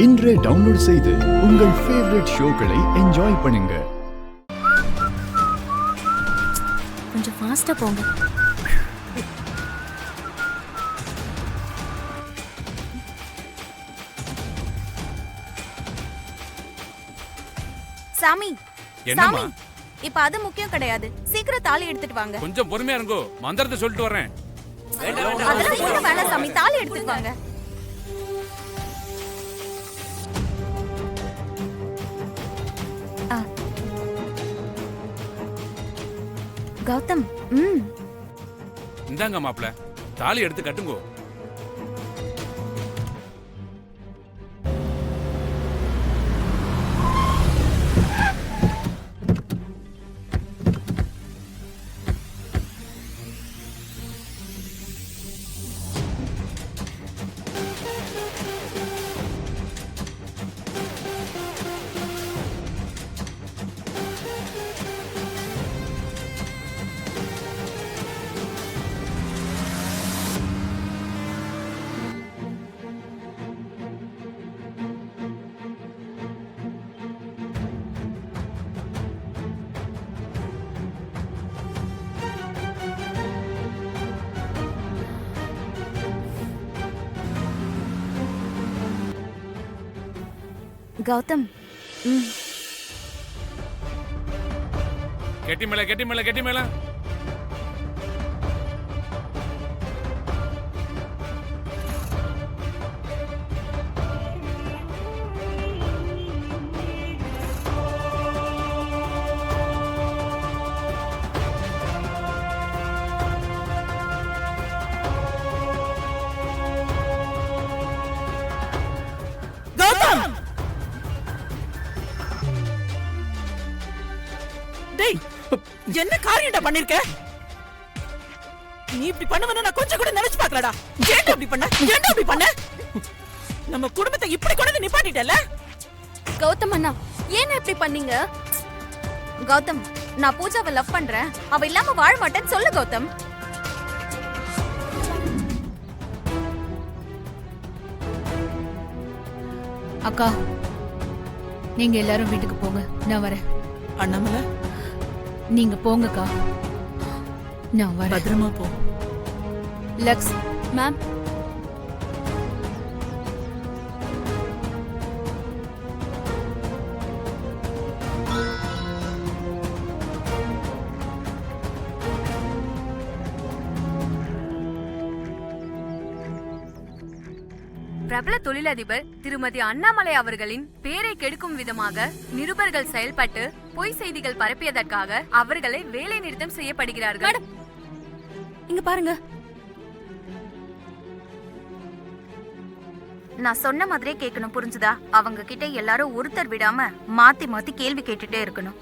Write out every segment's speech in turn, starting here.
இன்றே டவுன்லோட் செய்து உங்கள் ஃபேவரட் ஷோக்களை என்ஜாய் பண்ணுங்க. கொஞ்சம் ஃபாஸ்டா போங்க. சாமி என்னம்மா? சாமி இப்ப அது முக்கியம் கிடையாது. சீக்கிரம் தாலி எடுத்துட்டு வாங்க. கொஞ்சம் பொறுமையா இருங்கோ, மந்திரத்தை சொல்லிட்டு வரேன். அதெல்லாம் ஒண்ணு வேணாம் சாமி, தாலி எடுத்துட்டு வாங்க. கௌதம், இந்தாங்க மாப்பிள, தாலி எடுத்து கட்டுங்கோ. கௌதம், கெட்டி மேல, கெட்டி மேல, கெட்டி மேல. என்ன காரியம்டா பண்ணிருக்க? நீ இப்படி பண்ணுவன்னு நான் கொஞ்சம் கூட நினைச்சு பார்க்கலடா. ஏன்டா இப்படி பண்ண? ஏன்டா இப்படி பண்ண? நம்ம குடும்பத்தை இப்படி கொண்டு நிப்பாட்டிட்டல. கௌதம் அண்ணா, ஏன் இப்படி பண்ணீங்க? கௌதம், நான் பூஜாவை லவ் பண்றேன், அவ இல்லாம வாழ மாட்டேன்னு சொல்லு கௌதம். அக்கா, நீங்க எல்லாரும் வீட்டுக்கு போங்க, நான் வரேன். அண்ணாமலை, நீங்க போங்கக்கா, நான் வரேன். பத்திரமா போ. லக்ஸ் மேம், பிரபல தொழிலதிபர் திருமதி அண்ணாமலை அவர்களின் பேரை கெடுக்கும் விதமாக நிருபர்கள் செயல்பட்டு பொய் செய்திகள் பரப்பியதற்காக அவர்களை வேலை நிறுத்தம் செய்யப்படுகிறார்கள். இங்க பாருங்க, நான் சொன்ன மாதிரியே கேட்கணும், புரிஞ்சுதா? அவங்க கிட்ட எல்லாரும் ஒருத்தர் விடாம மாத்தி மாத்தி கேள்வி கேட்டுட்டே இருக்கணும்.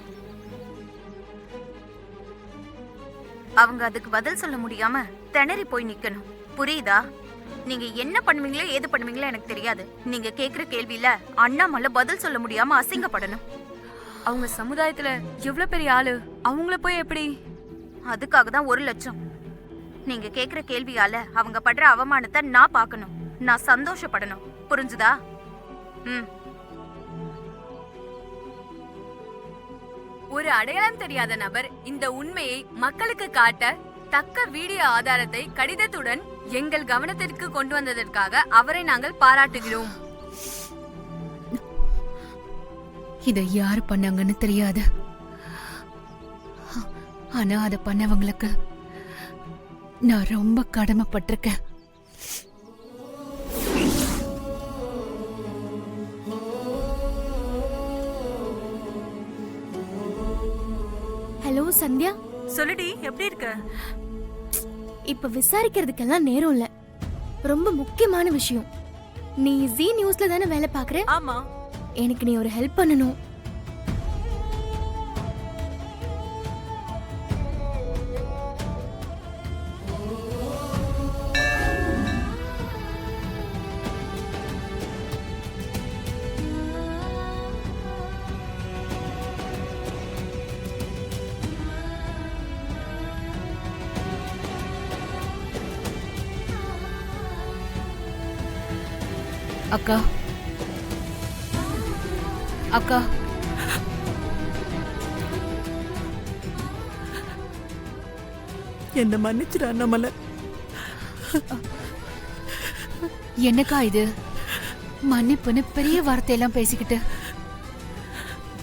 அவங்க அதுக்கு பதில் சொல்ல முடியாம திணறி போய் நிக்கணும், புரியுதா? நீங்க என்ன பண்ணுவீங்களோ ஏது பண்ணுவீங்களோ எனக்கு தெரியாது. நீங்க கேக்குற கேள்வியில அண்ணாமலை பதில் சொல்ல முடியாம அசிங்கப்படணும். அவங்க சமுதாயத்துல எவ்வளவு பெரிய ஆளு, அவங்கள போய் எப்படி? அதுக்காக தான் 1 லட்சம். நீங்க கேக்குற கேள்வியால அவங்க படுற அவமானத்தை நான் பார்க்கணும், நான் சந்தோஷப்படணும், புரிஞ்சுதா? ஒரு அடையாளம் தெரியாத நபர் இந்த உண்மையை மக்களுக்கு காட்ட தக்க வீடியோ ஆதாரத்தை கடிதத்துடன் எங்கள் கவனத்திற்கு கொண்டு வந்ததற்காக அவரை நாங்கள் பாராட்டுகிறோம். இதை யாரு பண்ணாங்கன்னு தெரியாது, ஆனா அதை பண்ணவங்களுக்கு நான் ரொம்ப கடமைப்பட்டிருக்கேன். ஹலோ சந்தியா, சொல்லுடி, எப்படி இருக்க? இப்ப விசாரிக்கிறதுக்கெல்லாம் நேரம் இல்ல, ரொம்ப முக்கியமான விஷயம். நீ ஜீ நியூஸ்ல தானே வேலை பாக்குற? ஆமா. எனக்கு நீ ஒரு ஹெல்ப் பண்ணணும். அக்கா, அக்கா என்ன மன்னிச்சிரு அண்ணாமலை. என்னக்கா இது மன்னிப்புன்னு பெரிய வார்த்தையெல்லாம் பேசிக்கிட்டு?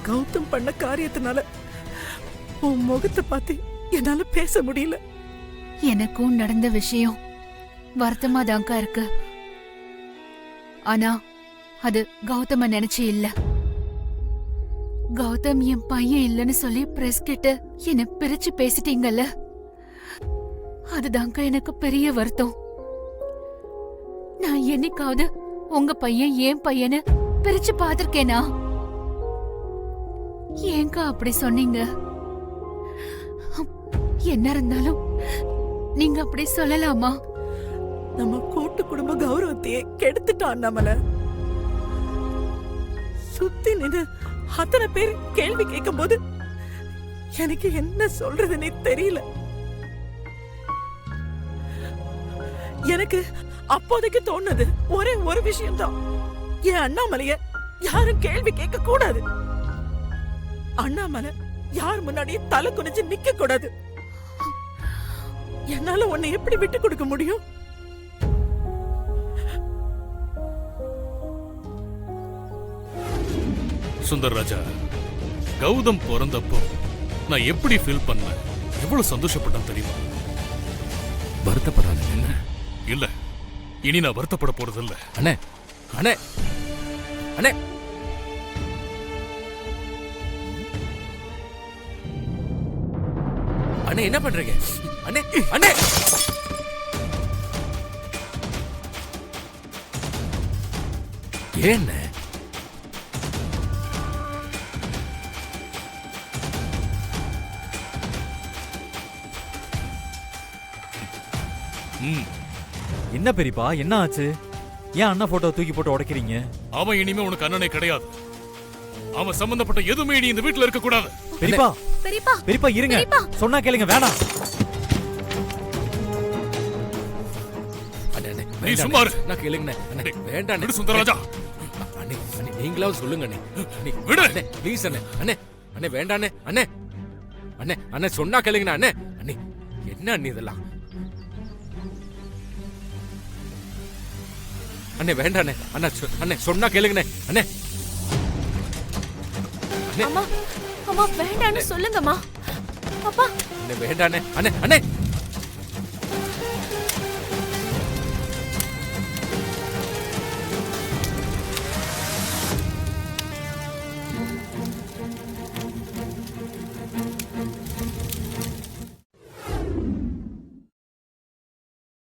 கௌதம் பண்ண காரியத்தினால உன் முகத்தை பார்த்து என்னால பேச முடியல. எனக்கும் நடந்த விஷயம் வருத்தமா தான்க்கா இருக்கு. ஆனா அது கௌதம நினைச்சு இல்ல. கௌதம் என் பையன் இல்லைன்னு சொல்லி பிரஸ் கிட்ட என்ன பிரிச்சு பேசிட்டீங்கல்ல, அதுதான்க்கா எனக்கு பெரிய வருத்தம். நான் என்னைக்காவது உங்க பையன் ஏன் பையன்னு பிரிச்சு பாத்திருக்கேனா? ஏங்கா அப்படி சொன்னீங்க? என்ன இருந்தாலும் நீங்க அப்படி சொல்லலாமா? நம்ம கூட்டு குடும்ப கௌரவத்தையே கெடுத்துட்டான் அண்ணாமலை. சுத்தி நின்று அத்தனை பேர் கேள்வி கேட்கும் போது எனக்கு என்ன சொல்றதுன்னே தெரியல. எனக்கு அப்போதைக்கு தோணுது ஒரே ஒரு விஷயம்தான், என் அண்ணாமலைய யாரும் கேள்வி கேட்க கூடாது. அண்ணாமலை யார் முன்னாடியும் தலை குனிஞ்சு நிக்க கூடாது. என்னால உன்னை எப்படி விட்டு கொடுக்க முடியும்? சுந்தர் ராஜா, கௌதம் பிறந்தப்போ நான் எப்படி ஃபீல் பண்ணேன், எவ்வளவு சந்தோஷப்பட்டேன் தெரியுமா? வருத்தப்படாதீங்க. என்ன இல்ல, இனி நான் வருத்தப்பட போறது இல்ல. அண்ணே அண்ணே அண்ணே அண்ணே என்ன பண்றீங்க? அண்ணே அண்ணே ஏன் என்ன பெரியப்பா, என்ன ஆச்சு? ஏன் அண்ணா போட்டோ தூக்கி போட்டு உடைக்கிறீங்க? அவன் இனிமே உனக்கு அண்ணனே கிடையாது. அவன் சம்பந்தப்பட்ட எதுவுமே நீ இந்த வீட்டுல இருக்க கூடாது. பெரியப்பா பெரியப்பா பெரியப்பா இருங்க, சொன்னா கேளுங்க. வேணாம். நீ சும்மா இரு. நான் கேளுங்கண்ணே. அண்ணே வேண்டாம் விடு சுந்தரராஜா. அண்ணே அண்ணே நீங்களாவது சொல்லுங்க அண்ணே. அண்ணே விடு. அண்ணே ப்ளீஸ் அண்ணே. அண்ணே அண்ணே வேண்டாம் அண்ணே. அண்ணே அண்ணே அண்ணே சொன்னா கேளுங்கண்ணே. அண்ணே அண்ணே என்ன அண்ணே இதெல்லாம்? அண்ணே வேண்டாம் அண்ணே. அண்ணா அண்ணே சொன்னா கேளுங்கண்ணே. அண்ணே அம்மா அம்மா வேண்டான்னு சொல்லுங்கம்மா. அப்பா அண்ணே வேண்டாம் அண்ணே. அண்ணே அண்ணே